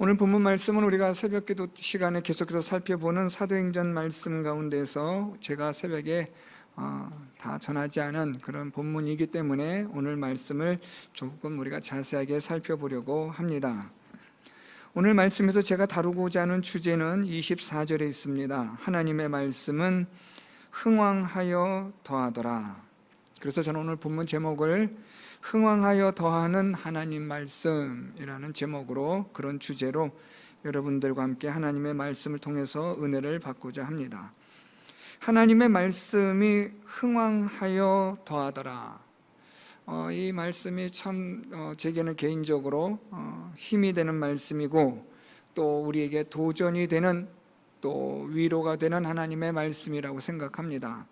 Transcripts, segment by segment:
오늘 본문 말씀은 우리가 새벽기도 시간에 계속해서 살펴보는 사도행전 말씀 가운데서 제가 새벽에 다 전하지 않은 그런 본문이기 때문에 오늘 말씀을 조금 우리가 자세하게 살펴보려고 합니다. 오늘 말씀에서 제가 다루고자 하는 주제는 24절에 있습니다. 하나님의 말씀은 흥왕하여 더하더라. 그래서 저는 오늘 본문 제목을 흥왕하여 더하는 하나님 말씀이라는 제목으로, 그런 주제로 여러분들과 함께 하나님의 말씀을 통해서 은혜를 받고자 합니다. 하나님의 말씀이 흥왕하여 더하더라. 이 말씀이 참 제게는 개인적으로 힘이 되는 말씀이고, 또 우리에게 도전이 되는, 또 위로가 되는 하나님의 말씀이라고 생각합니다.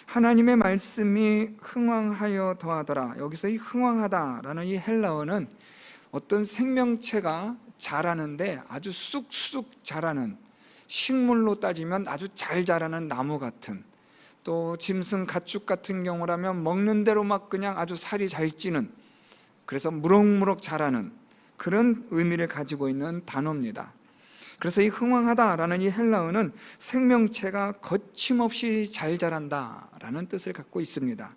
하나님의 말씀이 흥왕하여 더하더라. 여기서 이 흥왕하다라는 이 헬라어는 어떤 생명체가 자라는데 아주 쑥쑥 자라는, 식물로 따지면 아주 잘 자라는 나무 같은, 또 짐승 가축 같은 경우라면 먹는 대로 막 그냥 아주 살이 잘 찌는, 그래서 무럭무럭 자라는 그런 의미를 가지고 있는 단어입니다. 그래서 이 흥왕하다라는 이 헬라어는 생명체가 거침없이 잘 자란다라는 뜻을 갖고 있습니다.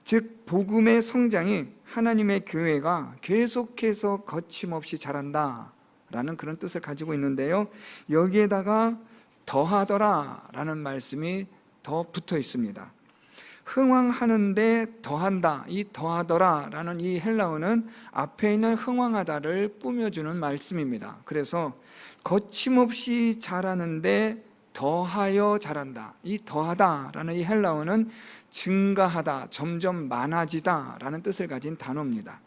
즉 복음의 성장이, 하나님의 교회가 계속해서 거침없이 자란다라는 그런 뜻을 가지고 있는데요, 여기에다가 더하더라라는 말씀이 더 붙어 있습니다. 흥왕하는데 더한다, 이 더하더라라는 이 헬라어는 앞에 있는 흥왕하다를 꾸며주는 말씀입니다. 그래서 거침없이 자라는데 더하여 자란다, 이 더하다라는 이 헬라어는 증가하다, 점점 많아지다 라는 뜻을 가진 단어입니다.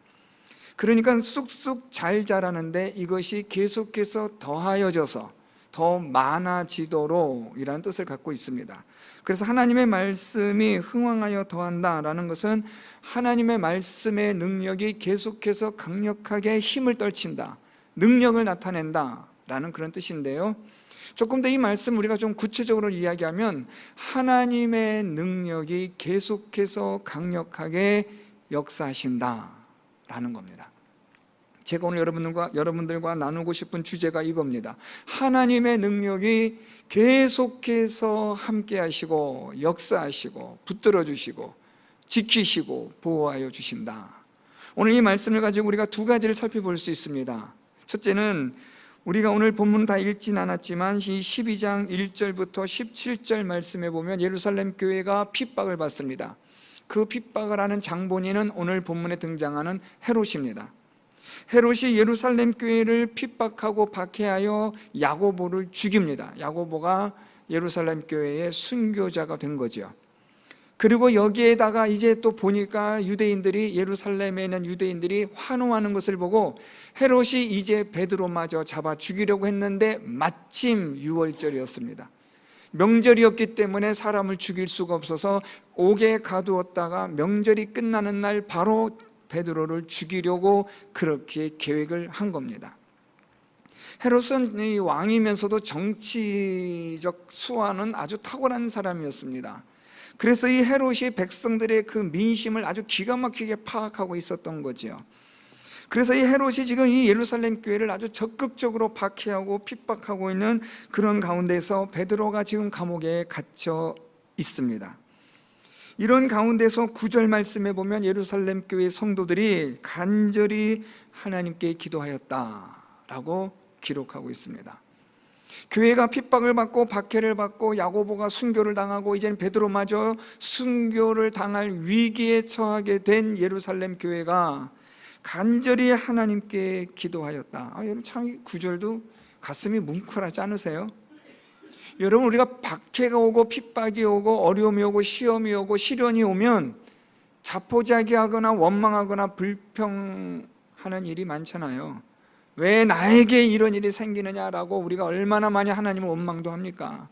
그러니까 쑥쑥 잘 자라는데 이것이 계속해서 더하여져서 더 많아지도록 이라는 뜻을 갖고 있습니다. 그래서 하나님의 말씀이 흥왕하여 더한다라는 것은 하나님의 말씀의 능력이 계속해서 강력하게 힘을 떨친다, 능력을 나타낸다라는 그런 뜻인데요, 조금 더 이 말씀 우리가 좀 구체적으로 이야기하면 하나님의 능력이 계속해서 강력하게 역사하신다라는 겁니다. 제가 오늘 여러분들과 나누고 싶은 주제가 이겁니다. 하나님의 능력이 계속해서 함께 하시고 역사하시고 붙들어 주시고 지키시고 보호하여 주신다. 오늘 이 말씀을 가지고 우리가 두 가지를 살펴볼 수 있습니다. 첫째는 우리가 오늘 본문은 다 읽진 않았지만 이 12장 1절부터 17절 말씀에 보면 예루살렘 교회가 핍박을 받습니다. 그 핍박을 하는 장본인은 오늘 본문에 등장하는 헤롯입니다. 헤롯이 예루살렘 교회를 핍박하고 박해하여 야고보를 죽입니다. 야고보가 예루살렘 교회의 순교자가 된 거죠. 그리고 여기에다가 이제 또 보니까 유대인들이, 예루살렘에 있는 유대인들이 환호하는 것을 보고 헤롯이 이제 베드로마저 잡아 죽이려고 했는데 마침 6월절이었습니다. 명절이었기 때문에 사람을 죽일 수가 없어서 옥에 가두었다가 명절이 끝나는 날 바로 베드로를 죽이려고 그렇게 계획을 한 겁니다. 헤롯은 이 왕이면서도 정치적 수완은 아주 탁월한 사람이었습니다. 그래서 이 헤롯이 백성들의 그 민심을 아주 기가 막히게 파악하고 있었던 거죠. 그래서 이 헤롯이 지금 이 예루살렘 교회를 아주 적극적으로 박해하고 핍박하고 있는 그런 가운데서 베드로가 지금 감옥에 갇혀 있습니다. 이런 가운데서 9절 말씀에 보면 예루살렘 교회 성도들이 간절히 하나님께 기도하였다라고 기록하고 있습니다. 교회가 핍박을 받고 박해를 받고 야고보가 순교를 당하고 이제는 베드로마저 순교를 당할 위기에 처하게 된 예루살렘 교회가 간절히 하나님께 기도하였다. 여러분 참 이 구절도 가슴이 뭉클하지 않으세요? 여러분 우리가 박해가 오고 핍박이 오고 어려움이 오고 시험이 오고 시련이 오면 자포자기하거나 원망하거나 불평하는 일이 많잖아요. 왜 나에게 이런 일이 생기느냐라고 우리가 얼마나 많이 하나님을 원망도 합니까?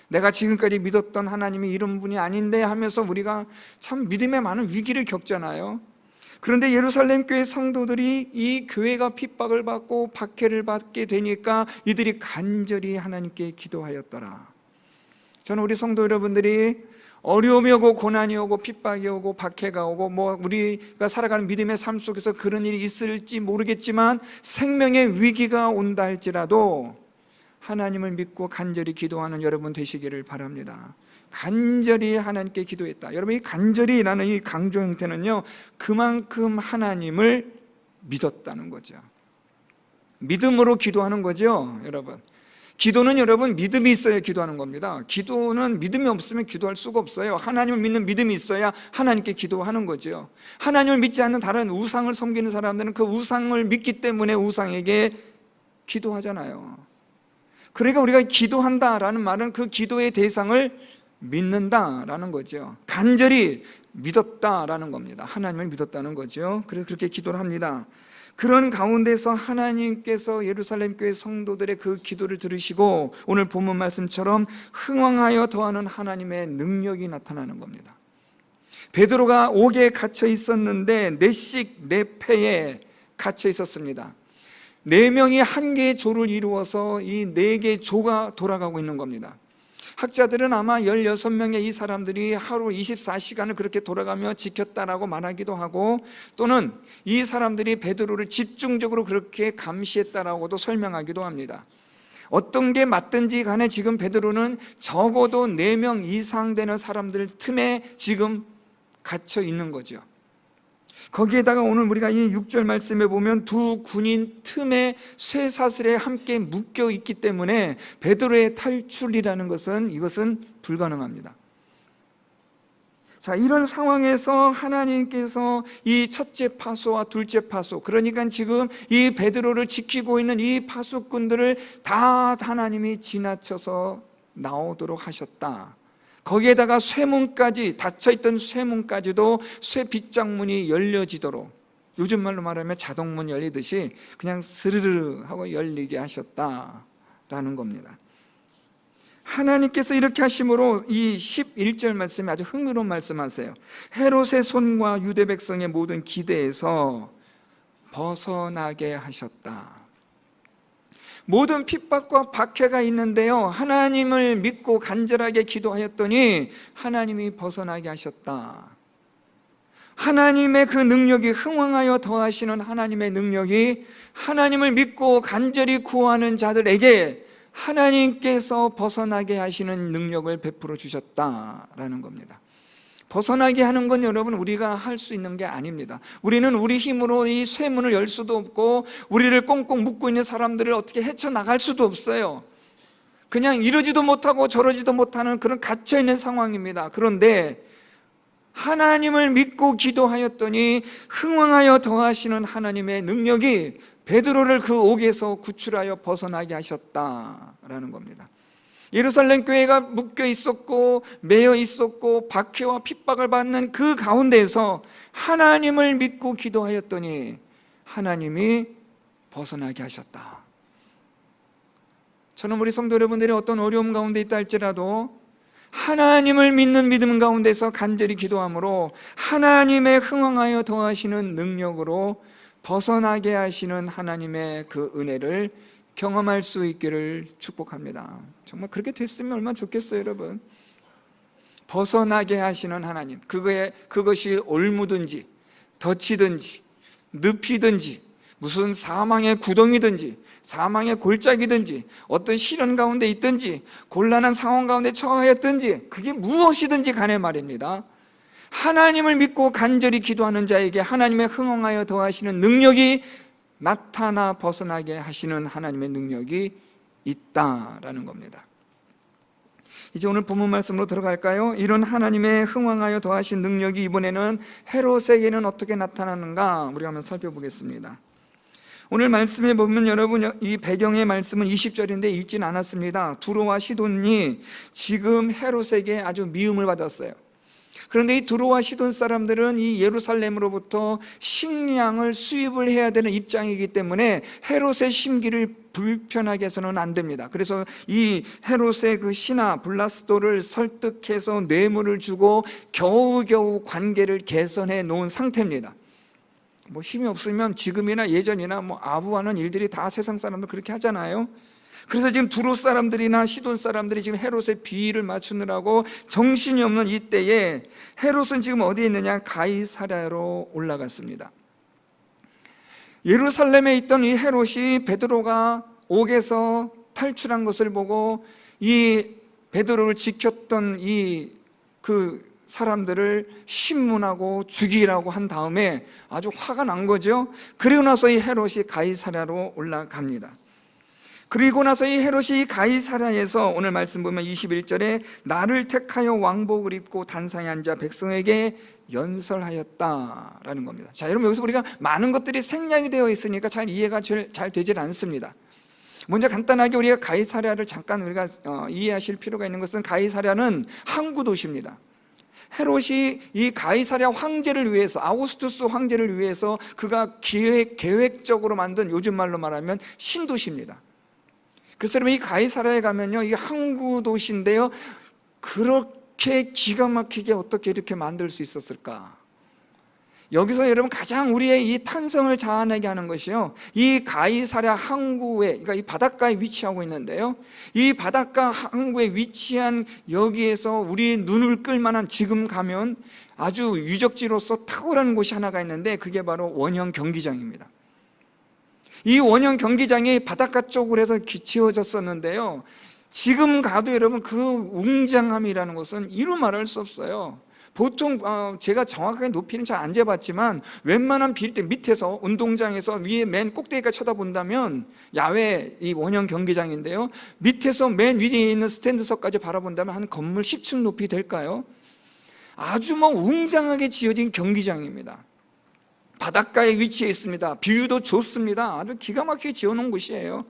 내가 지금까지 믿었던 하나님이 이런 분이 아닌데 하면서 우리가 참 믿음에 많은 위기를 겪잖아요. 그런데 예루살렘 교회 성도들이 이 교회가 핍박을 받고 박해를 받게 되니까 이들이 간절히 하나님께 기도하였더라. 저는 우리 성도 여러분들이 어려움이 오고 고난이 오고 핍박이 오고 박해가 오고 우리가 살아가는 믿음의 삶 속에서 그런 일이 있을지 모르겠지만 생명의 위기가 온다 할지라도 하나님을 믿고 간절히 기도하는 여러분 되시기를 바랍니다. 간절히 하나님께 기도했다. 여러분, 이 간절히라는 이 강조 형태는요, 그만큼 하나님을 믿었다는 거죠. 믿음으로 기도하는 거죠, 여러분. 기도는 여러분 믿음이 있어야 기도하는 겁니다. 기도는 믿음이 없으면 기도할 수가 없어요. 하나님을 믿는 믿음이 있어야 하나님께 기도하는 거죠. 하나님을 믿지 않는 다른 우상을 섬기는 사람들은 그 우상을 믿기 때문에 우상에게 기도하잖아요. 그러니까 우리가 기도한다라는 말은 그 기도의 대상을 믿는다라는 거죠. 간절히 믿었다라는 겁니다. 하나님을 믿었다는 거죠. 그래서 그렇게 기도를 합니다. 그런 가운데서 하나님께서 예루살렘 교회 성도들의 그 기도를 들으시고 오늘 본문 말씀처럼 흥왕하여 더하는 하나님의 능력이 나타나는 겁니다. 베드로가 옥에 갇혀 있었는데 내식 내패에 갇혀 있었습니다. 4명이 한 개의 조를 이루어서 이 4개의 조가 돌아가고 있는 겁니다. 학자들은 아마 16명의 이 사람들이 하루 24시간을 그렇게 돌아가며 지켰다라고 말하기도 하고, 또는 이 사람들이 베드로를 집중적으로 그렇게 감시했다라고도 설명하기도 합니다. 어떤 게 맞든지 간에 지금 베드로는 적어도 4명 이상 되는 사람들 틈에 지금 갇혀 있는 거죠. 거기에다가 오늘 우리가 이 6절 말씀에 보면 두 군인 틈에 쇠사슬에 함께 묶여 있기 때문에 베드로의 탈출이라는 것은 이것은 불가능합니다. 자, 이런 상황에서 하나님께서 이 첫째 파수와 둘째 파수, 그러니까 지금 이 베드로를 지키고 있는 이 파수꾼들을 다 하나님이 지나쳐서 나오도록 하셨다. 거기에다가 쇠문까지, 닫혀있던 쇠문까지도 쇠 빗장문이 열려지도록, 요즘 말로 말하면 자동문 열리듯이 그냥 스르르 하고 열리게 하셨다라는 겁니다. 하나님께서 이렇게 하심으로 이 11절 말씀이 아주 흥미로운 말씀하세요. 헤롯의 손과 유대 백성의 모든 기대에서 벗어나게 하셨다. 모든 핍박과 박해가 있는데요, 하나님을 믿고 간절하게 기도하였더니 하나님이 벗어나게 하셨다. 하나님의 그 능력이, 흥왕하여 더하시는 하나님의 능력이 하나님을 믿고 간절히 구하는 자들에게 하나님께서 벗어나게 하시는 능력을 베풀어 주셨다라는 겁니다. 벗어나게 하는 건 여러분 우리가 할 수 있는 게 아닙니다. 우리는 우리 힘으로 이 쇠문을 열 수도 없고 우리를 꽁꽁 묶고 있는 사람들을 어떻게 헤쳐나갈 수도 없어요. 그냥 이러지도 못하고 저러지도 못하는 그런 갇혀있는 상황입니다. 그런데 하나님을 믿고 기도하였더니 흥왕하여 더하시는 하나님의 능력이 베드로를 그 옥에서 구출하여 벗어나게 하셨다라는 겁니다. 예루살렘 교회가 묶여 있었고 매여 있었고 박해와 핍박을 받는 그 가운데에서 하나님을 믿고 기도하였더니 하나님이 벗어나게 하셨다. 저는 우리 성도 여러분들이 어떤 어려움 가운데 있다 할지라도 하나님을 믿는 믿음 가운데서 간절히 기도함으로 하나님의 흥왕하여 더하시는 능력으로 벗어나게 하시는 하나님의 그 은혜를 경험할 수 있기를 축복합니다. 정말 그렇게 됐으면 얼마나 좋겠어요, 여러분. 벗어나게 하시는 하나님, 그것이 올무든지 덧치든지 늪이든지 무슨 사망의 구덩이든지 사망의 골짜기든지 어떤 시련 가운데 있든지 곤란한 상황 가운데 처하였든지 그게 무엇이든지 간에 말입니다. 하나님을 믿고 간절히 기도하는 자에게 하나님의 흥왕하여 더하시는 능력이 나타나 벗어나게 하시는 하나님의 능력이 있다라는 겁니다. 이제 오늘 본문 말씀으로 들어갈까요? 이런 하나님의 흥왕하여 더하신 능력이 이번에는 헤롯에게는 어떻게 나타나는가 우리가 한번 살펴보겠습니다. 오늘 말씀에 보면 여러분 이 배경의 말씀은 20절인데 읽진 않았습니다. 두로와 시돈이 지금 헤롯에게 아주 미움을 받았어요. 그런데 이 두로와 시돈 사람들은 이 예루살렘으로부터 식량을 수입을 해야 되는 입장이기 때문에 헤롯의 심기를 불편하게 해서는 안 됩니다. 그래서 이 헤롯의 그 신하 블라스도를 설득해서 뇌물을 주고 겨우겨우 관계를 개선해 놓은 상태입니다. 뭐 힘이 없으면 지금이나 예전이나 뭐 아부하는 일들이 다 세상 사람들 그렇게 하잖아요. 그래서 지금 두로 사람들이나 시돈 사람들이 지금 헤롯의 비위를 맞추느라고 정신이 없는 이때에 헤롯은 지금 어디에 있느냐? 가이사랴로 올라갔습니다. 예루살렘에 있던 이 헤롯이 베드로가 옥에서 탈출한 것을 보고 이 베드로를 지켰던 그 사람들을 신문하고 죽이라고 한 다음에 아주 화가 난 거죠. 그리고 나서 이 헤롯이 가이사랴로 올라갑니다. 그리고 나서 이 헤롯이 가이사랴에서 오늘 말씀 보면 21절에 나를 택하여 왕복을 입고 단상에 앉아 백성에게 연설하였다라는 겁니다. 자, 여러분, 여기서 우리가 많은 것들이 생략이 되어 있으니까 잘 이해가 잘 되질 않습니다. 먼저 간단하게 우리가 가이사랴를 잠깐 우리가 이해하실 필요가 있는 것은, 가이사랴는 항구 도시입니다. 헤롯이 이 가이사랴 황제를 위해서, 아우구스투스 황제를 위해서 그가 계획적으로 만든, 요즘 말로 말하면 신도시입니다. 그래서 여러분, 이 가이사랴에 가면요, 이 항구 도시인데요, 그렇게 기가 막히게 어떻게 이렇게 만들 수 있었을까? 여기서 여러분 가장 우리의 이 탄성을 자아내게 하는 것이요, 이 가이사랴 항구에, 그러니까 이 바닷가에 위치하고 있는데요, 이 바닷가 항구에 위치한 여기에서 우리 눈을 끌만한, 지금 가면 아주 유적지로서 탁월한 곳이 하나가 있는데, 그게 바로 원형 경기장입니다. 이 원형 경기장이 바닷가 쪽으로 해서 지어졌었는데요, 지금 가도 여러분 그 웅장함이라는 것은 이루 말할 수 없어요. 보통 제가 정확하게 높이는 잘 안 재봤지만 웬만한 빌딩 밑에서, 운동장에서 위에 맨 꼭대기까지 쳐다본다면, 야외 이 원형 경기장인데요, 밑에서 맨 위에 있는 스탠드석까지 바라본다면 한 건물 10층 높이 될까요? 아주 웅장하게 지어진 경기장입니다. 바닷가에 위치해 있습니다. 뷰도 좋습니다. 아주 기가 막히게 지어놓은 곳이에요.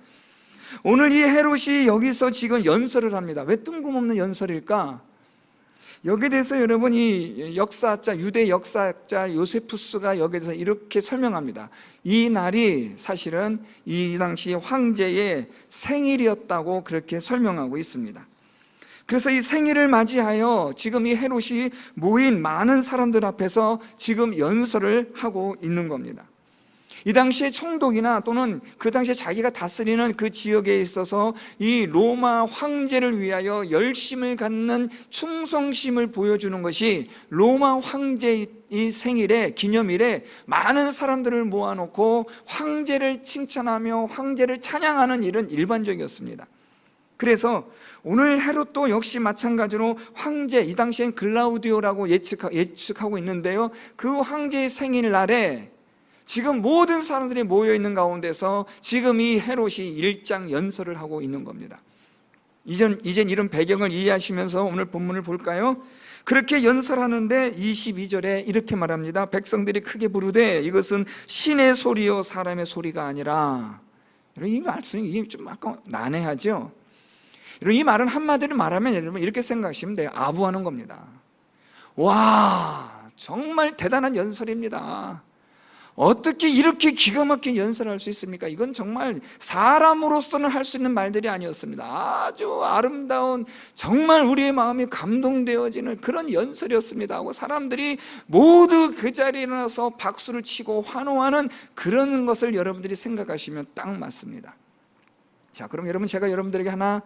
오늘 이 헤롯이 여기서 지금 연설을 합니다. 왜 뜬금없는 연설일까? 여기에 대해서 여러분, 이 역사학자, 유대 역사학자 요세푸스가 여기에 대해서 이렇게 설명합니다. 이 날이 사실은 이 당시 황제의 생일이었다고 그렇게 설명하고 있습니다. 그래서 이 생일을 맞이하여 지금 이 헤롯이 모인 많은 사람들 앞에서 지금 연설을 하고 있는 겁니다. 이 당시에 총독이나 또는 그 당시에 자기가 다스리는 그 지역에 있어서 이 로마 황제를 위하여 열심을 갖는 충성심을 보여주는 것이, 로마 황제의 이 생일에, 기념일에 많은 사람들을 모아놓고 황제를 칭찬하며 황제를 찬양하는 일은 일반적이었습니다. 그래서 오늘 헤롯도 역시 마찬가지로 황제, 이 당시엔 글라우디오라고 예측하고 있는데요, 그 황제의 생일날에 지금 모든 사람들이 모여있는 가운데서 지금 이 헤롯이 일장 연설을 하고 있는 겁니다. 이젠 이런 배경을 이해하시면서 오늘 본문을 볼까요? 그렇게 연설하는데 22절에 이렇게 말합니다. 백성들이 크게 부르되 이것은 신의 소리요 사람의 소리가 아니라. 이 말씀이 이게 좀 약간 난해하죠? 이 말은 한마디로 말하면 여러분 이렇게 생각하시면 돼요. 아부하는 겁니다. 와, 정말 대단한 연설입니다. 어떻게 이렇게 기가 막힌 연설을 할 수 있습니까? 이건 정말 사람으로서는 할 수 있는 말들이 아니었습니다. 아주 아름다운, 정말 우리의 마음이 감동되어지는 그런 연설이었습니다 하고 사람들이 모두 그 자리에 일어나서 박수를 치고 환호하는 그런 것을 여러분들이 생각하시면 딱 맞습니다. 자, 그럼 여러분, 제가 여러분들에게 하나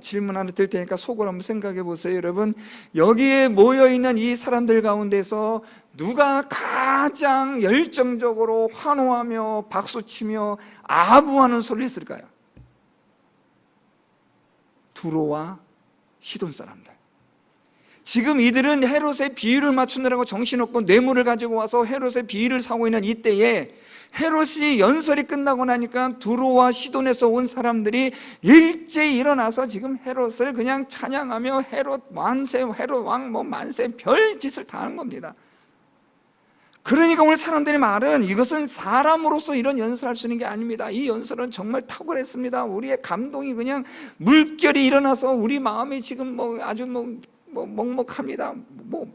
질문 하나 드릴 테니까 속으로 한번 생각해 보세요. 여러분, 여기에 모여있는 이 사람들 가운데서 누가 가장 열정적으로 환호하며 박수치며 아부하는 소리를 했을까요? 두로와 시돈 사람들. 지금 이들은 헤롯의 비위를 맞추느라고 정신없고 뇌물을 가지고 와서 헤롯의 비위를 사고 있는 이때에 헤롯이 연설이 끝나고 나니까 두로와 시돈에서 온 사람들이 일제히 일어나서 지금 헤롯을 그냥 찬양하며 헤롯 만세, 헤롯 왕 만세, 별 짓을 다 하는 겁니다. 그러니까 오늘 사람들의 말은 이것은 사람으로서 이런 연설할 수 있는 게 아닙니다. 이 연설은 정말 탁월했습니다. 우리의 감동이 그냥 물결이 일어나서 우리 마음이 지금 아주 먹먹합니다.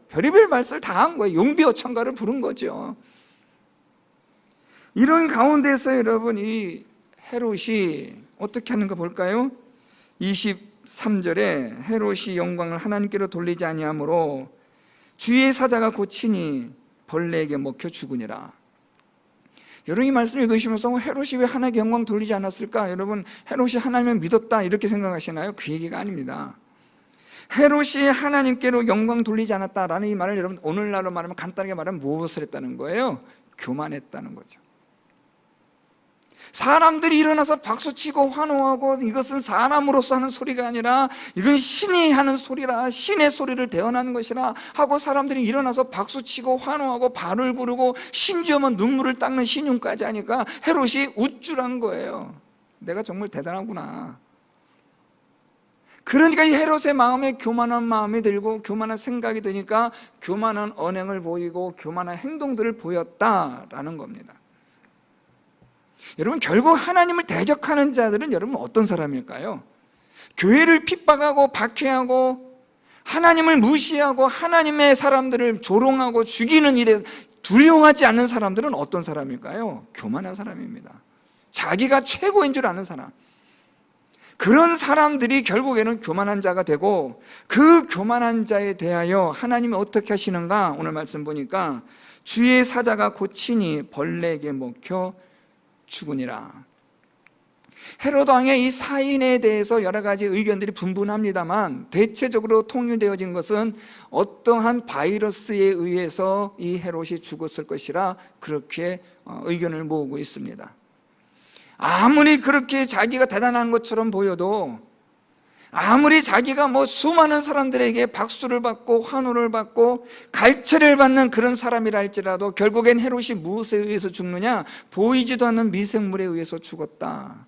별의별 말씀을 다 한 거예요. 용비어천가를 부른 거죠. 이런 가운데서 여러분, 이 헤롯이 어떻게 하는가 볼까요? 23절에 헤롯이 영광을 하나님께로 돌리지 아니하므로 주의 사자가 고치니 벌레에게 먹혀 죽으니라. 여러분 이 말씀 읽으시면서 헤롯이 왜 하나님께 영광 돌리지 않았을까? 여러분 헤롯이 하나님을 믿었다 이렇게 생각하시나요? 그 얘기가 아닙니다. 헤롯이 하나님께로 영광 돌리지 않았다라는 이 말을 여러분 오늘날로 말하면 간단하게 말하면 무엇을 했다는 거예요? 교만했다는 거죠. 사람들이 일어나서 박수치고 환호하고 이것은 사람으로서 하는 소리가 아니라 이건 신이 하는 소리라, 신의 소리를 대언하는 것이라 하고 사람들이 일어나서 박수치고 환호하고 발을 구르고 심지어는 눈물을 닦는 신용까지 하니까 헤롯이 우쭐한 거예요. 내가 정말 대단하구나. 그러니까 이 헤롯의 마음에 교만한 마음이 들고 교만한 생각이 드니까 교만한 언행을 보이고 교만한 행동들을 보였다라는 겁니다. 여러분 결국 하나님을 대적하는 자들은 여러분 어떤 사람일까요? 교회를 핍박하고 박해하고 하나님을 무시하고 하나님의 사람들을 조롱하고 죽이는 일에 두려워하지 않는 사람들은 어떤 사람일까요? 교만한 사람입니다. 자기가 최고인 줄 아는 사람. 그런 사람들이 결국에는 교만한 자가 되고 그 교만한 자에 대하여 하나님이 어떻게 하시는가? 오늘 말씀 보니까 주의 사자가 고치니 벌레에게 먹혀 죽으니라. 헤롯 왕의 이 사인에 대해서 여러 가지 의견들이 분분합니다만 대체적으로 통일되어진 것은 어떠한 바이러스에 의해서 이 헤롯이 죽었을 것이라 그렇게 의견을 모으고 있습니다. 아무리 그렇게 자기가 대단한 것처럼 보여도 아무리 자기가 수많은 사람들에게 박수를 받고 환호를 받고 갈채를 받는 그런 사람이라 할지라도 결국엔 헤롯이 무엇에 의해서 죽느냐? 보이지도 않는 미생물에 의해서 죽었다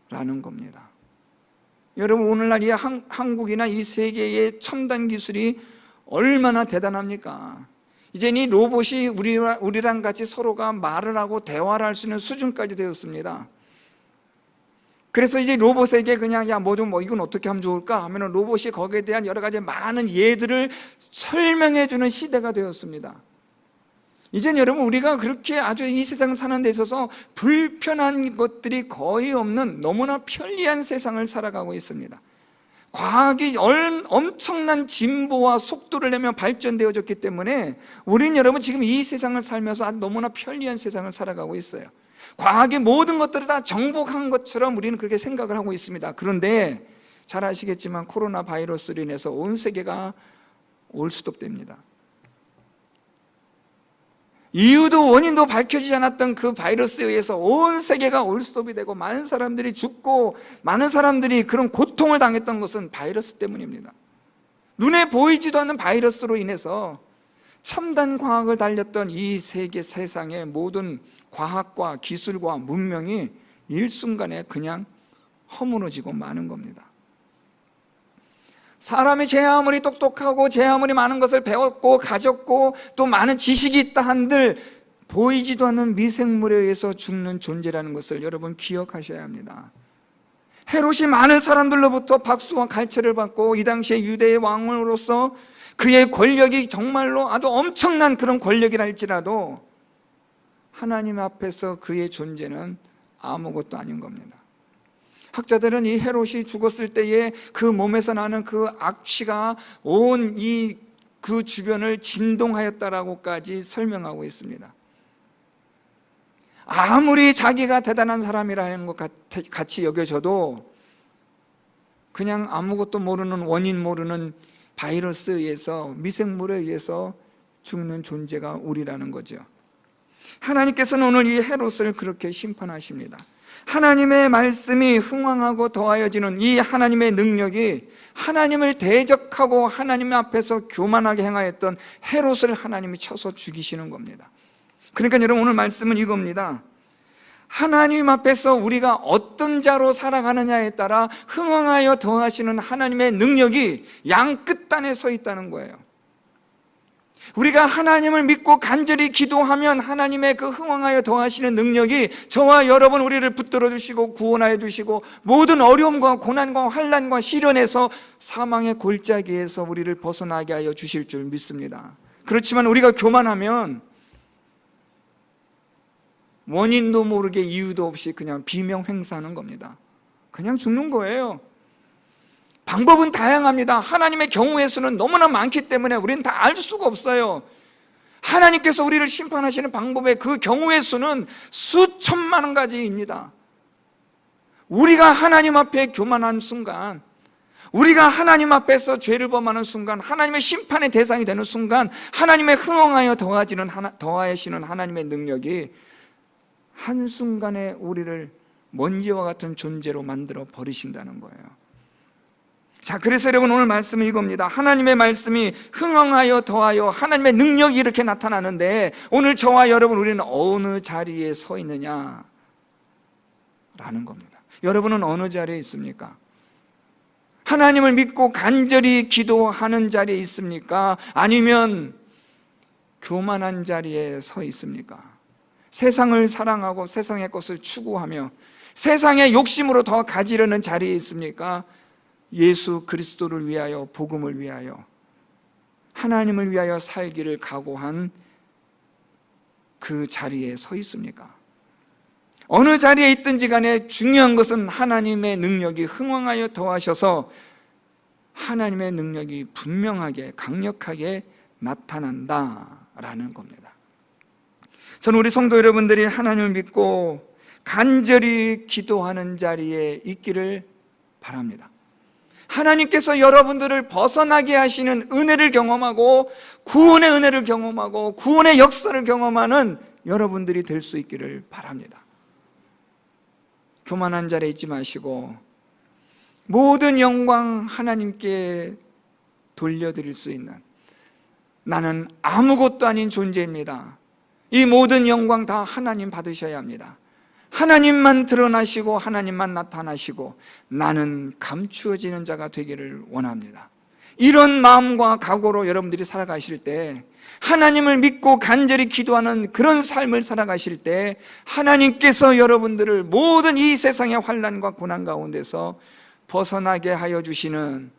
라는 겁니다. 여러분 오늘날 이 한국이나 이 세계의 첨단 기술이 얼마나 대단합니까? 이제 이 로봇이 우리랑 같이 서로가 말을 하고 대화를 할 수 있는 수준까지 되었습니다. 그래서 이제 로봇에게 그냥 이건 어떻게 하면 좋을까 하면 로봇이 거기에 대한 여러 가지 많은 예들을 설명해 주는 시대가 되었습니다. 이젠 여러분 우리가 그렇게 아주 이 세상 사는 데 있어서 불편한 것들이 거의 없는 너무나 편리한 세상을 살아가고 있습니다. 과학이 엄청난 진보와 속도를 내며 발전되어졌기 때문에 우리는 여러분 지금 이 세상을 살면서 아주 너무나 편리한 세상을 살아가고 있어요. 과학의 모든 것들을 다 정복한 것처럼 우리는 그렇게 생각을 하고 있습니다. 그런데 잘 아시겠지만 코로나 바이러스로 인해서 온 세계가 올스톱됩니다. 이유도 원인도 밝혀지지 않았던 그 바이러스에 의해서 온 세계가 올스톱이 되고 많은 사람들이 죽고 많은 사람들이 그런 고통을 당했던 것은 바이러스 때문입니다. 눈에 보이지도 않는 바이러스로 인해서 첨단 과학을 달렸던 이 세상의 모든 과학과 기술과 문명이 일순간에 그냥 허무너지고 마는 겁니다. 사람이 제 아무리 똑똑하고 제 아무리 많은 것을 배웠고 가졌고 또 많은 지식이 있다 한들 보이지도 않는 미생물에 의해서 죽는 존재라는 것을 여러분 기억하셔야 합니다. 헤롯이 많은 사람들로부터 박수와 갈채를 받고 이 당시에 유대의 왕으로서 그의 권력이 정말로 아주 엄청난 그런 권력이라 할지라도 하나님 앞에서 그의 존재는 아무것도 아닌 겁니다. 학자들은 이 헤롯이 죽었을 때에 그 몸에서 나는 그 악취가 온 그 주변을 진동하였다라고까지 설명하고 있습니다. 아무리 자기가 대단한 사람이라 하는 것 같이 여겨져도 그냥 아무것도 모르는 원인 모르는 바이러스에 의해서 미생물에 의해서 죽는 존재가 우리라는 거죠. 하나님께서는 오늘 이 헤롯을 그렇게 심판하십니다. 하나님의 말씀이 흥왕하고 더하여지는 이 하나님의 능력이 하나님을 대적하고 하나님 앞에서 교만하게 행하였던 헤롯을 하나님이 쳐서 죽이시는 겁니다. 그러니까 여러분 오늘 말씀은 이겁니다. 하나님 앞에서 우리가 어떤 자로 살아가느냐에 따라 흥왕하여 더하시는 하나님의 능력이 양 끝단에 서 있다는 거예요. 우리가 하나님을 믿고 간절히 기도하면 하나님의 그 흥왕하여 더하시는 능력이 저와 여러분 우리를 붙들어 주시고 구원하여 주시고 모든 어려움과 고난과 환난과 시련에서 사망의 골짜기에서 우리를 벗어나게 하여 주실 줄 믿습니다. 그렇지만 우리가 교만하면 원인도 모르게 이유도 없이 그냥 비명 행사하는 겁니다. 그냥 죽는 거예요. 방법은 다양합니다. 하나님의 경우의 수는 너무나 많기 때문에 우리는 다 알 수가 없어요. 하나님께서 우리를 심판하시는 방법의 그 경우의 수는 수천만 가지입니다. 우리가 하나님 앞에 교만한 순간, 우리가 하나님 앞에서 죄를 범하는 순간, 하나님의 심판의 대상이 되는 순간, 하나님의 흥황하여 더하시는 하나님의 능력이 한순간에 우리를 먼지와 같은 존재로 만들어 버리신다는 거예요. 자, 그래서 여러분 오늘 말씀은 이겁니다. 하나님의 말씀이 흥황하여 더하여 하나님의 능력이 이렇게 나타나는데, 오늘 저와 여러분 우리는 어느 자리에 서 있느냐 라는 겁니다. 여러분은 어느 자리에 있습니까? 하나님을 믿고 간절히 기도하는 자리에 있습니까? 아니면 교만한 자리에 서 있습니까? 세상을 사랑하고 세상의 것을 추구하며 세상의 욕심으로 더 가지려는 자리에 있습니까? 예수 그리스도를 위하여, 복음을 위하여, 하나님을 위하여 살기를 각오한 그 자리에 서 있습니까? 어느 자리에 있든지 간에 중요한 것은 하나님의 능력이 흥황하여 더하셔서 하나님의 능력이 분명하게 강력하게 나타난다라는 겁니다. 저는 우리 성도 여러분들이 하나님을 믿고 간절히 기도하는 자리에 있기를 바랍니다. 하나님께서 여러분들을 벗어나게 하시는 은혜를 경험하고 구원의 은혜를 경험하고 구원의 역사를 경험하는 여러분들이 될 수 있기를 바랍니다. 교만한 자리에 있지 마시고 모든 영광 하나님께 돌려드릴 수 있는, 나는 아무것도 아닌 존재입니다, 이 모든 영광 다 하나님 받으셔야 합니다, 하나님만 드러나시고 하나님만 나타나시고 나는 감추어지는 자가 되기를 원합니다. 이런 마음과 각오로 여러분들이 살아가실 때, 하나님을 믿고 간절히 기도하는 그런 삶을 살아가실 때, 하나님께서 여러분들을 모든 이 세상의 환난과 고난 가운데서 벗어나게 하여 주시는,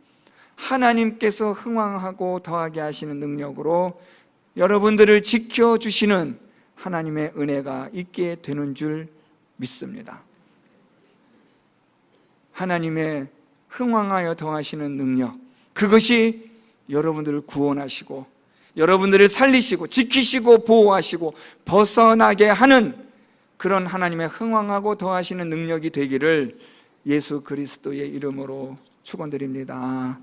하나님께서 흥왕하고 더하게 하시는 능력으로 여러분들을 지켜주시는 하나님의 은혜가 있게 되는 줄 믿습니다. 하나님의 흥왕하여 더하시는 능력, 그것이 여러분들을 구원하시고 여러분들을 살리시고 지키시고 보호하시고 벗어나게 하는 그런 하나님의 흥왕하고 더하시는 능력이 되기를 예수 그리스도의 이름으로 축원드립니다.